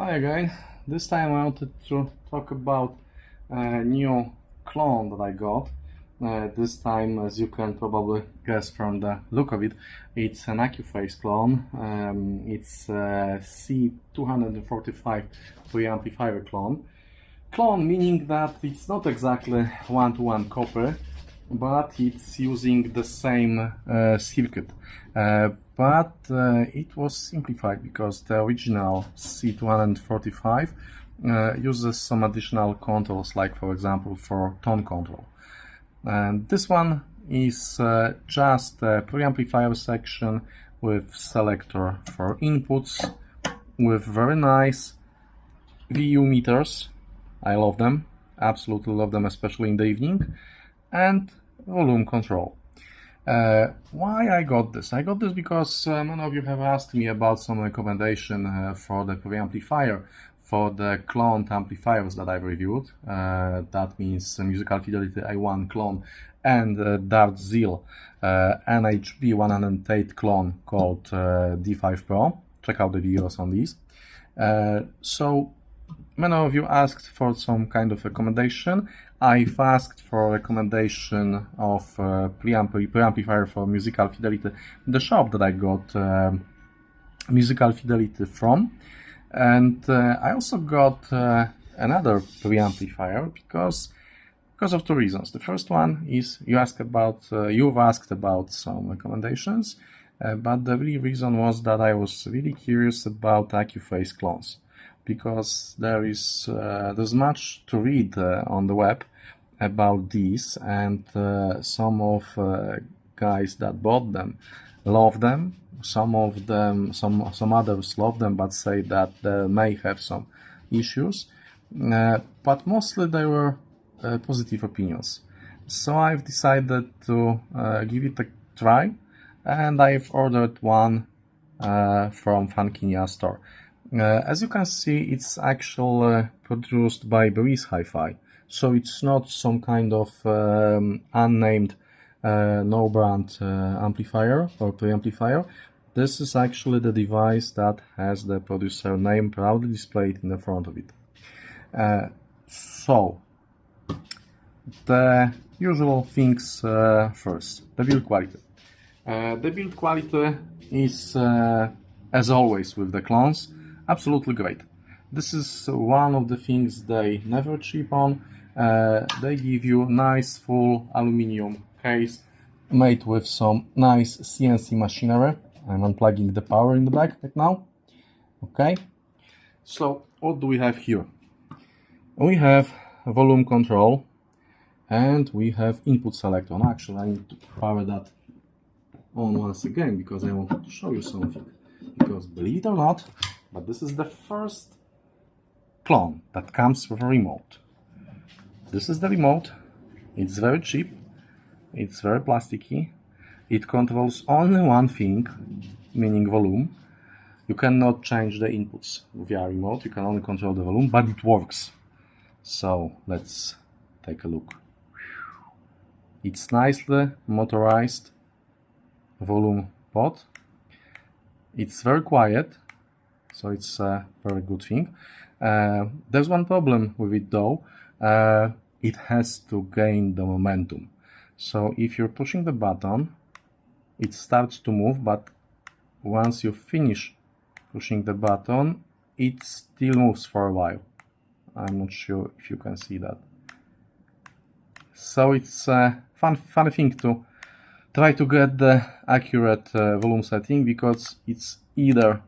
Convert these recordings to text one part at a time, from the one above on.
Hi again. This time I wanted to talk about a new clone that I got. This time, as you can probably guess from the look of it, it's an Accuphase clone. It's a C245 preamplifier clone. Clone meaning that it's not exactly one-to-one copy, but it's using the same circuit. But it was simplified because the original C245 uses some additional controls, like for example for tone control. And this one is just a preamplifier section with selector for inputs, with very nice VU meters. I love them, absolutely love them, especially in the evening, and volume control. Why I got this? I got this because many of you have asked me about some recommendation for the preamplifier for the cloned amplifiers that I've reviewed. That means Musical Fidelity A1 Clone and BRZHIFI NHB 108 clone called D5 Pro. Check out the videos on these. So many of you asked for some kind of recommendation. I've asked for a recommendation of preamplifier for Musical Fidelity, the shop that I got Musical Fidelity from. And I also got another preamplifier because of two reasons. The first one is you've asked about some recommendations, but the real reason was that I was really curious about Accuphase clones, because there's much to read on the web about these, and some of guys that bought them love them. Some others love them, but say that they may have some issues. But mostly they were positive opinions. So I've decided to give it a try, and I've ordered one from Funkinia store. As you can see, it's actually produced by BRZHIFI, so it's not some kind of unnamed no-brand amplifier or preamplifier. This is actually the device that has the producer name proudly displayed in the front of it. So, the usual things first, the build quality. The build quality is, as always with the clones, absolutely great. This is one of the things they never cheap on. They give you nice full aluminium case made with some nice CNC machinery. I'm unplugging the power in the back right now. Okay, so what do we have here? We have volume control and we have input selector. And actually I need to power that on once again because I wanted to show you something. Because believe it or not, but this is the first clone that comes with a remote. This is the remote. It's very cheap. It's very plasticky. It controls only one thing, meaning volume. You cannot change the inputs via remote. You can only control the volume, but it works. So let's take a look. It's nicely motorized volume pot. It's very quiet, so it's a very good thing. There's one problem with it though. It has to gain the momentum. So if you're pushing the button, it starts to move, but once you finish pushing the button, it still moves for a while. I'm not sure if you can see that. So it's a funny thing to try to get the accurate volume setting, because it's either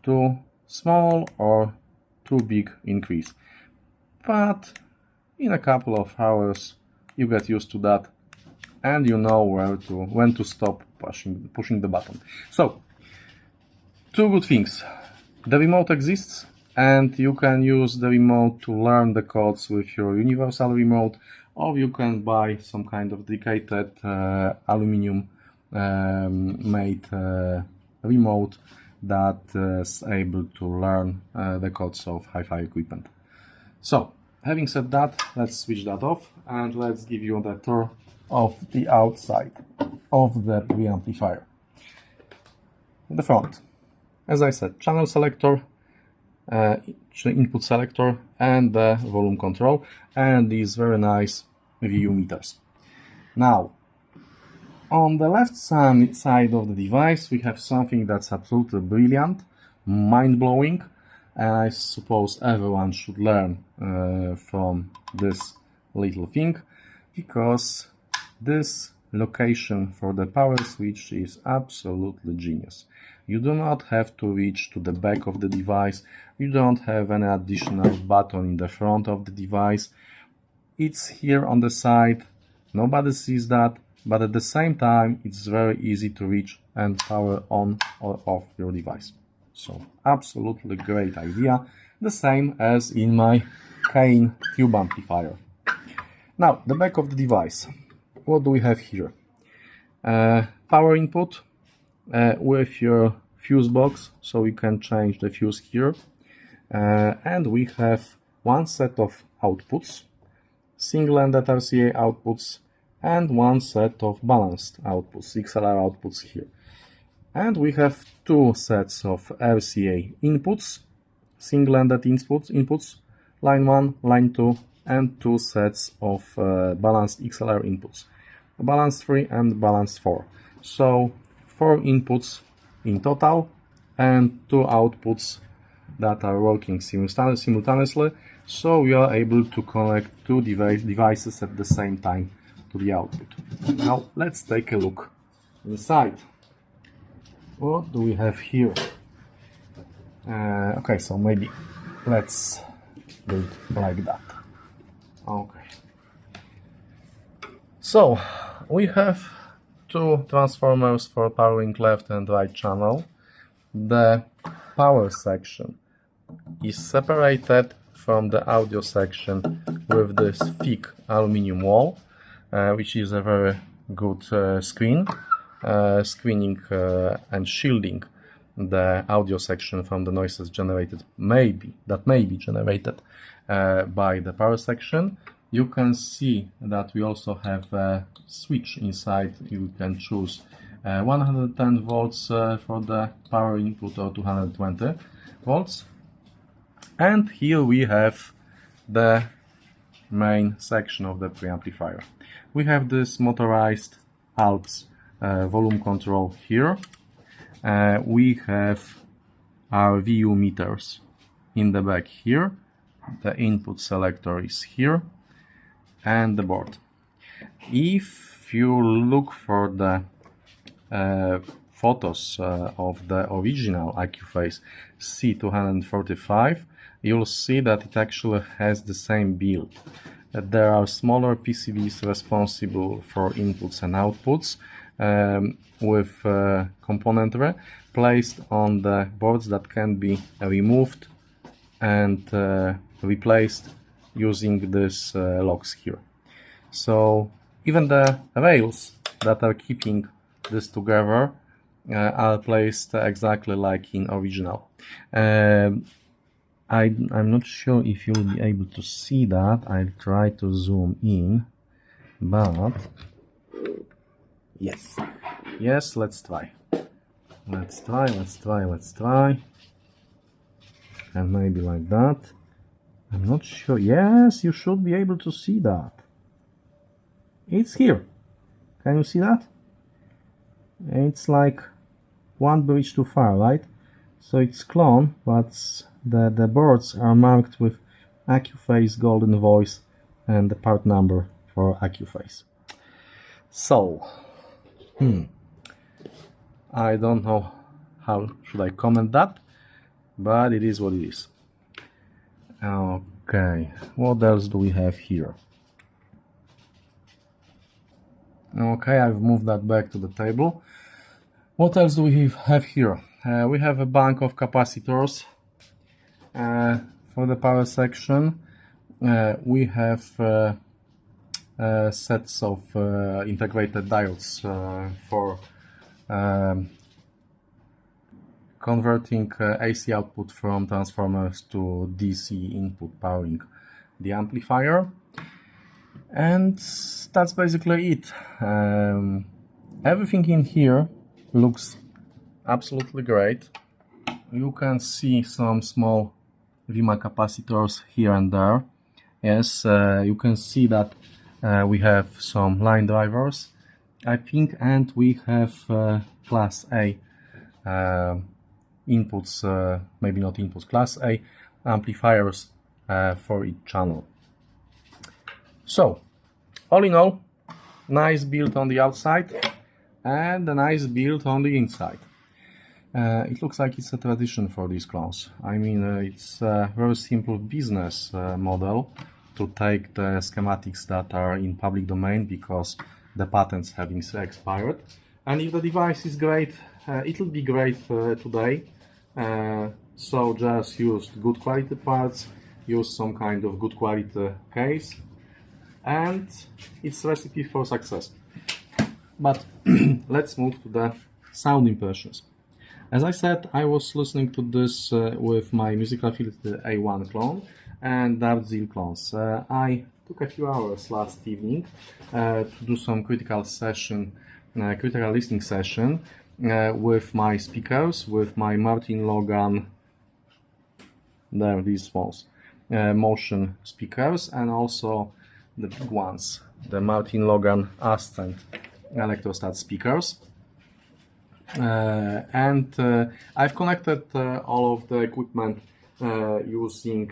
too small or too big increase. But in a couple of hours you get used to that and you know when to stop pushing the button. So, two good things. The remote exists and you can use the remote to learn the codes with your universal remote, or you can buy some kind of dedicated aluminium made remote that is able to learn the codes of HiFi equipment. So, having said that, let's switch that off and let's give you the tour of the outside of the preamplifier. The front, as I said, channel selector, input selector and the volume control, and these very nice VU meters. Now, on the left side of the device, we have something that's absolutely brilliant, mind-blowing, and I suppose everyone should learn from this little thing, because this location for the power switch is absolutely genius. You do not have to reach to the back of the device, you don't have any additional button in the front of the device. It's here on the side, nobody sees that, but at the same time it's very easy to reach and power on or off your device. So absolutely great idea, the same as in my Kane tube amplifier. Now, the back of the device. What do we have here? Power input with your fuse box, so you can change the fuse here. And we have one set of outputs, single-ended RCA outputs, and one set of balanced outputs, XLR outputs here. And we have two sets of RCA inputs, single-ended inputs, line 1, line 2, and two sets of balanced XLR inputs, balanced 3 and balanced 4. So 4 inputs in total and 2 outputs that are working simultaneously, so we are able to connect two devices at the same time to the output. Now let's take a look inside. What do we have here? Okay, so maybe let's do it like that. Okay. So we have two transformers for powering left and right channel. The power section is separated from the audio section with this thick aluminum wall, which is a very good screening and shielding the audio section from the noises generated, that may be generated by the power section. You can see that we also have a switch inside. You can choose 110 volts for the power input or 220 volts. And here we have the main section of the preamplifier. We have this motorized Alps volume control here. We have our VU meters in the back here. The input selector is here, and the board. If you look for the photos of the original Accuphase C245, you'll see that it actually has the same build. There are smaller PCBs responsible for inputs and outputs with componentry placed on the boards that can be removed and replaced using these locks here. So even the rails that are keeping this together are placed exactly like in original. I'm not sure if you'll be able to see that. I'll try to zoom in, but yes, let's try. Let's try. And maybe like that. I'm not sure. Yes, you should be able to see that. It's here. Can you see that? It's like one bridge too far, right? So it's clone, but the boards are marked with Accuphase golden voice and the part number for Accuphase. So, I don't know how should I comment that, but it is what it is. Okay, what else do we have here? Okay, I've moved that back to the table. What else do we have here? We have a bank of capacitors for the power section. We have sets of integrated diodes for converting AC output from transformers to DC input powering the amplifier. And that's basically it. Everything in here looks absolutely great. You can see some small VMA capacitors here and there. Yes, you can see that we have some line drivers, I think, and we have class A inputs, maybe not inputs, class A amplifiers for each channel. So, all in all, nice build on the outside and a nice build on the inside. It looks like it's a tradition for these clones. I mean, it's a very simple business model to take the schematics that are in public domain because the patents have been expired. And if the device is great, it will be great today. So just use good quality parts, use some kind of good quality case, and it's a recipe for success. But let's move to the sound impressions. As I said, I was listening to this with my Musical Fidelity A1 Clone and BRZHIFI clones. I took a few hours last evening to do some critical listening session with my speakers, with my Martin Logan, there these ones, motion speakers, and also the big ones, the Martin Logan Ascent electrostat speakers. I've connected all of the equipment using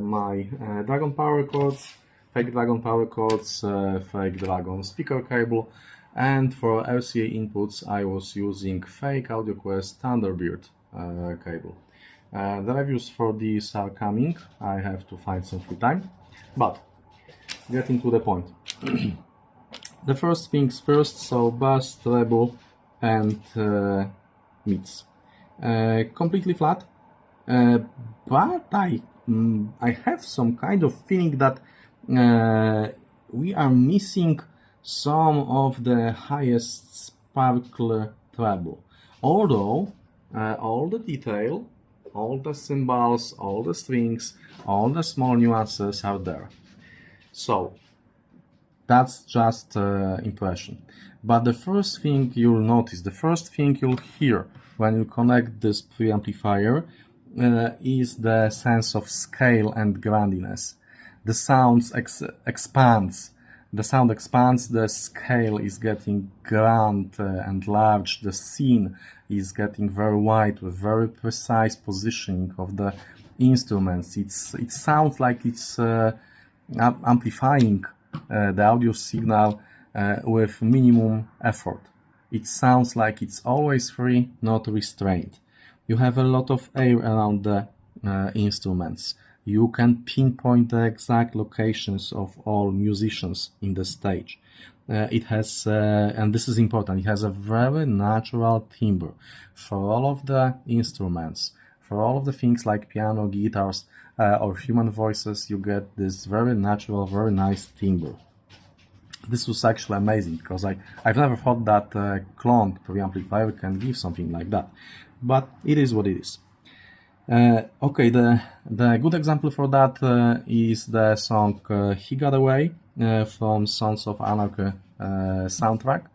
my Dragon power cords, fake Dragon power cords, fake Dragon speaker cable, and for RCA inputs I was using fake AudioQuest Thunderbird cable. The reviews for these are coming. I have to find some free time, but getting to the point. The first things first, so bass, treble, and mids. Completely flat, but I have some kind of feeling that we are missing some of the highest sparkle treble. Although all the detail, all the cymbals, all the strings, all the small nuances are there. So that's just impression. But the first thing you'll notice, the first thing you'll hear when you connect this preamplifier is the sense of scale and grandiness. The sound expands. The sound expands, the scale is getting grand and large, the scene is getting very wide with very precise positioning of the instruments. It sounds like it's amplifying the audio signal with minimum effort. It sounds like it's always free, not restrained. You have a lot of air around the instruments. You can pinpoint the exact locations of all musicians in the stage. It has, and this is important, it has a very natural timbre for all of the instruments. For all of the things like piano, guitars, or human voices, you get this very natural, very nice timbre. This was actually amazing because I've never thought that cloned preamplifier can give something like that, but it is what it is. Okay, the good example for that is the song He Got Away from Sons of Anarchy soundtrack.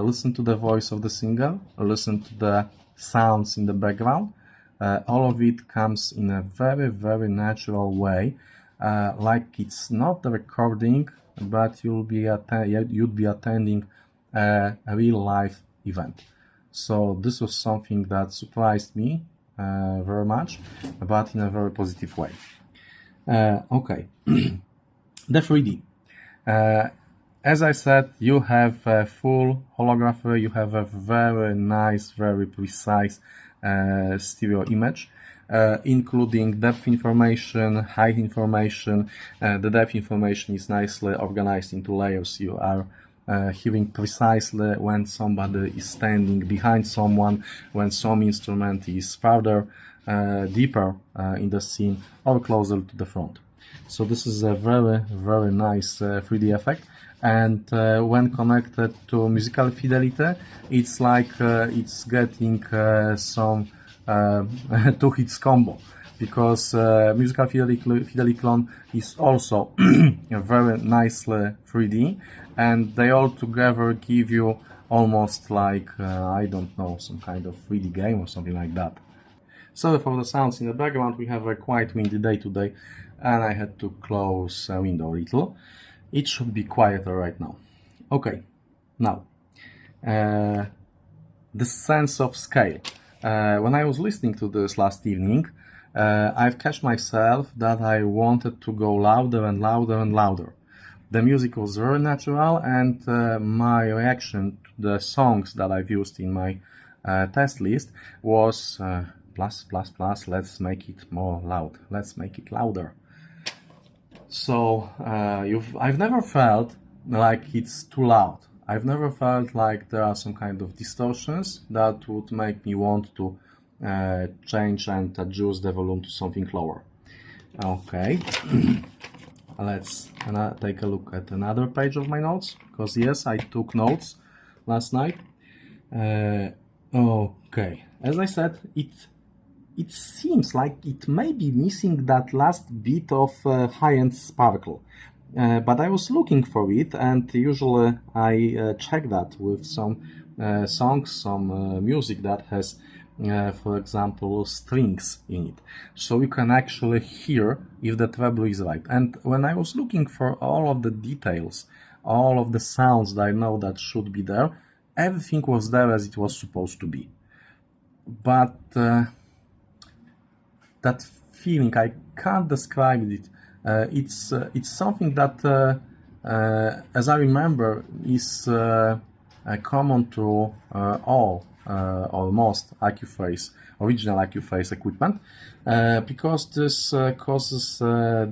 Listen to the voice of the singer, listen to the sounds in the background. All of it comes in a very, very natural way, like it's not a recording, but you'd be attending a real life event. So this was something that surprised me very much, but in a very positive way. Okay, the 3D. As I said, you have a full holographer, you have a very nice, very precise stereo image, including depth information, height information. The depth information is nicely organized into layers. You are hearing precisely when somebody is standing behind someone, when some instrument is farther, deeper in the scene, or closer to the front. So this is a very, very nice 3D effect. And when connected to Musical Fidelity, it's like it's getting some two hits combo, because Musical Fidelity Clone is also very nicely 3D, and they all together give you almost like, I don't know, some kind of 3D game or something like that. Sorry for the sounds in the background, we have a quite windy day today and I had to close a window a little. It should be quieter right now. Okay, now, the sense of scale. When I was listening to this last evening, I've catch myself that I wanted to go louder and louder and louder. The music was very natural, and my reaction to the songs that I've used in my test list was plus, plus, plus, let's make it more loud, let's make it louder. So I've never felt like it's too loud. I've never felt like there are some kind of distortions that would make me want to change and adjust the volume to something lower. Okay. Let's take a look at another page of my notes, because yes, I took notes last night. Okay, as I said, it seems like it may be missing that last bit of high-end sparkle, but I was looking for it, and usually I check that with some songs, some music that has for example, strings in it, so you can actually hear if the treble is right. And when I was looking for all of the details, all of the sounds that I know that should be there, everything was there as it was supposed to be. But that feeling, I can't describe it. It's something that, as I remember, is common to all almost Accuphase, original Accuphase equipment, because this causes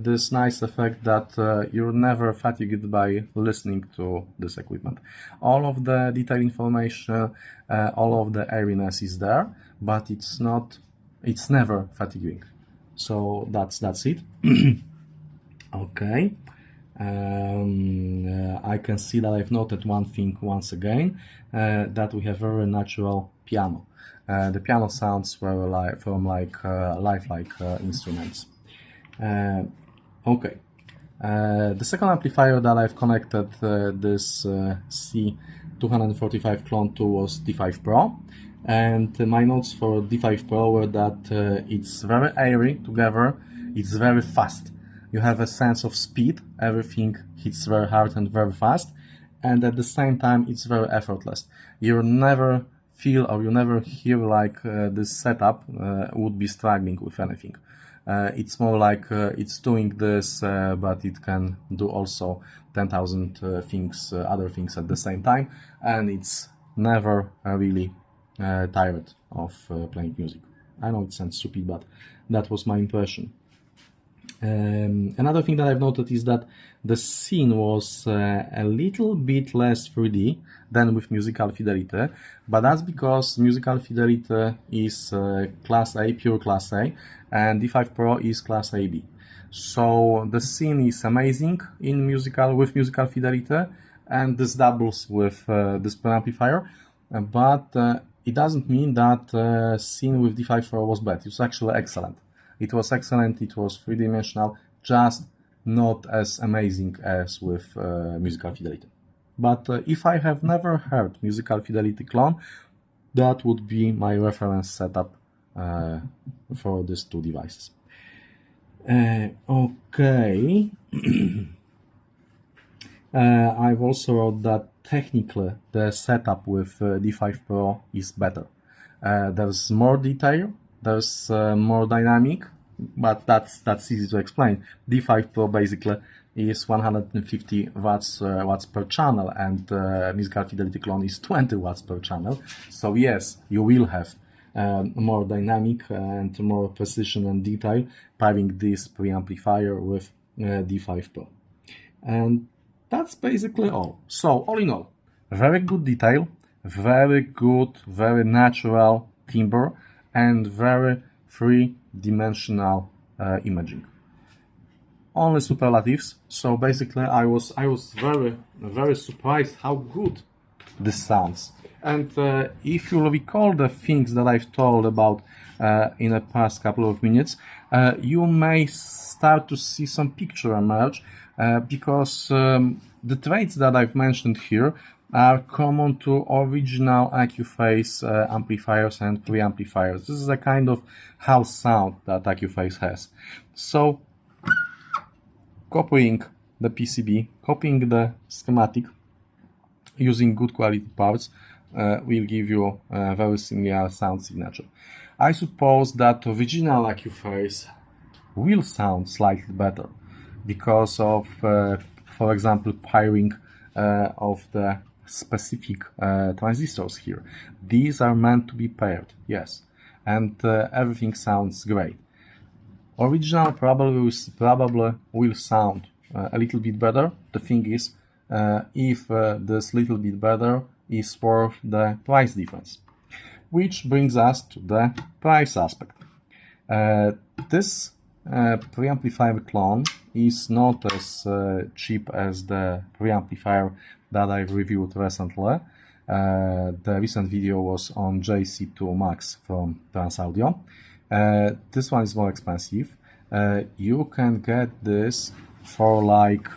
this nice effect that you're never fatigued by listening to this equipment. All of the detailed information, all of the airiness is there, but it's never fatiguing. So that's it. Okay. I can see that I've noted one thing once again, that we have very natural piano. The piano sounds very from lifelike instruments. Okay. The second amplifier that I've connected this C245 clone to was D5 Pro, and my notes for D5 Pro were that it's very airy together, it's very fast. You have a sense of speed, everything hits very hard and very fast, and at the same time it's very effortless. You never feel or you never hear like this setup would be struggling with anything. It's more like it's doing this, but it can do also 10,000 things, other things at the same time, and it's never really tired of playing music. I know it sounds stupid, but that was my impression. Another thing that I've noted is that the scene was a little bit less 3D than with Musical Fidelity, but that's because Musical Fidelity is Class A, pure Class A, and D5 Pro is Class AB. So the scene is amazing with Musical Fidelity, and this doubles with this preamplifier, but it doesn't mean that scene with D5 Pro was bad. It was actually excellent. It was excellent, it was three-dimensional, just not as amazing as with Musical Fidelity. But if I have never heard Musical Fidelity clone, that would be my reference setup for these two devices. Okay. I've also wrote that technically the setup with D5 Pro is better. There's more detail, there's more dynamic, but that's easy to explain. D5 Pro basically is 150 watts per channel, and Musical Fidelity clone is 20 watts per channel. So yes, you will have more dynamic and more precision and detail pairing this preamplifier with D5 Pro. And that's basically all. So all in all, very good detail, very good, very natural timbre, and very three-dimensional imaging. Only superlatives. So basically, I was very surprised how good this sounds. And if you recall the things that I've told about in the past couple of minutes, you may start to see some picture emerge, because the traits that I've mentioned here are common to original Accuphase amplifiers and preamplifiers. This is a kind of house sound that Accuphase has. So, copying the PCB, copying the schematic, using good quality parts will give you a very similar sound signature. I suppose that original Accuphase will sound slightly better because of, for example, pairing of the specific transistors here. These are meant to be paired, yes, and everything sounds great. Original probably will sound a little bit better. The thing is, if this little bit better is worth the price difference. Which brings us to the price aspect. This preamplifier clone is not as cheap as the preamplifier that I reviewed recently. The recent video was on JC2 Max from Transaudio. This one is more expensive. You can get this for like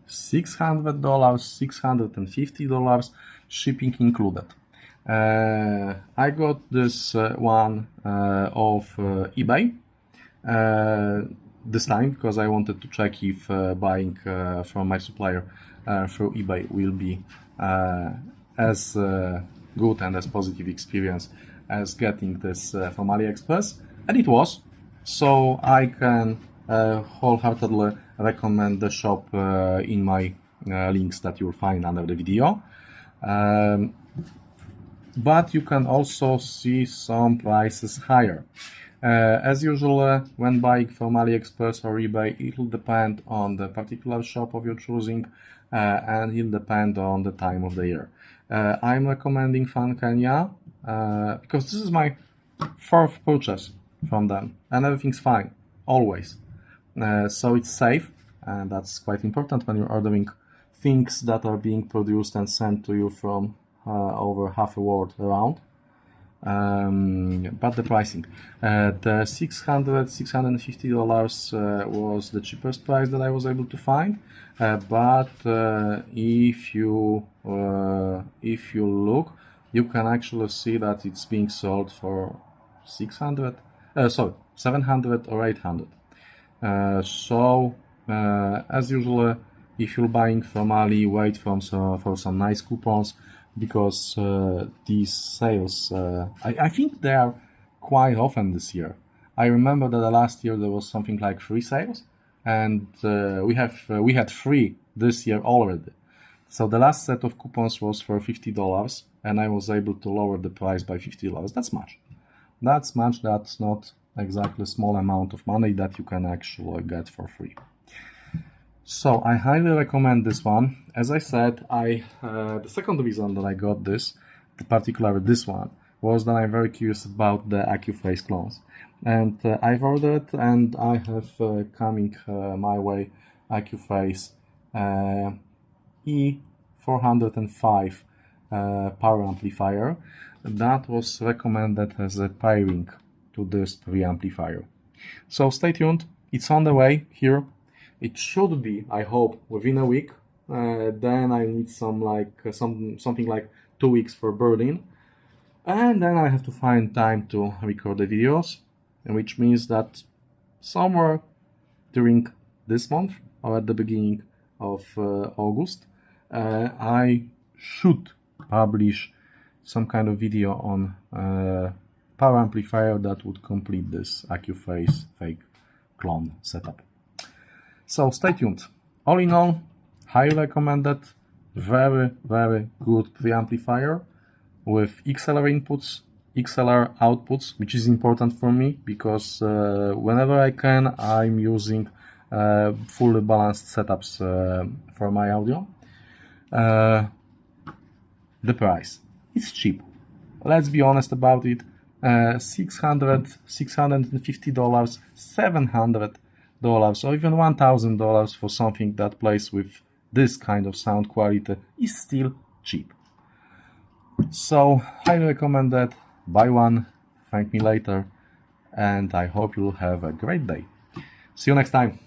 $600, $650, shipping included. I got this one off eBay this time because I wanted to check if buying from my supplier through eBay will be as good and as positive experience as getting this from AliExpress, and it was. So I can wholeheartedly recommend the shop in my links that you'll find under the video. But you can also see some prices higher. As usual, when buying from AliExpress or eBay, it will depend on the particular shop of your choosing, and it will depend on the time of the year. I'm recommending Fan Kenya because this is my fourth purchase from them, and everything's fine, always. So it's safe, and that's quite important when you're ordering things that are being produced and sent to you from over half a world around. But the pricing, the $650 was the cheapest price that I was able to find. But if you look, you can actually see that it's being sold for 700 or 800. So as usual, if you're buying from Ali, wait for some nice coupons, because these sales, I think they are quite often this year. I remember that last year there was something like 3 sales, and we had 3 this year already. So the last set of coupons was for $50, and I was able to lower the price by $50. That's much. That's much. That's not exactly a small amount of money that you can actually get for free. So I highly recommend this one. As I said, the second reason that I got this, particularly this one, was that I'm very curious about the Accuphase clones. And I've ordered, and I have coming my way Accuphase E405 power amplifier that was recommended as a pairing to this preamplifier. So stay tuned, it's on the way here. It should be, I hope, within a week. Then I need something like 2 weeks for Berlin, and then I have to find time to record the videos, which means that somewhere during this month or at the beginning of August, I should publish some kind of video on power amplifier that would complete this Accuphase fake clone setup. So stay tuned. All in all, highly recommended, very, very good preamplifier with XLR inputs, XLR outputs, which is important for me because whenever I can, I'm using fully balanced setups for my audio. The price, it's cheap. Let's be honest about it. $600, $650, $700, or even $1,000 for something that plays with this kind of sound quality is still cheap. So highly recommend that. Buy one, thank me later, and I hope you'll have a great day. See you next time.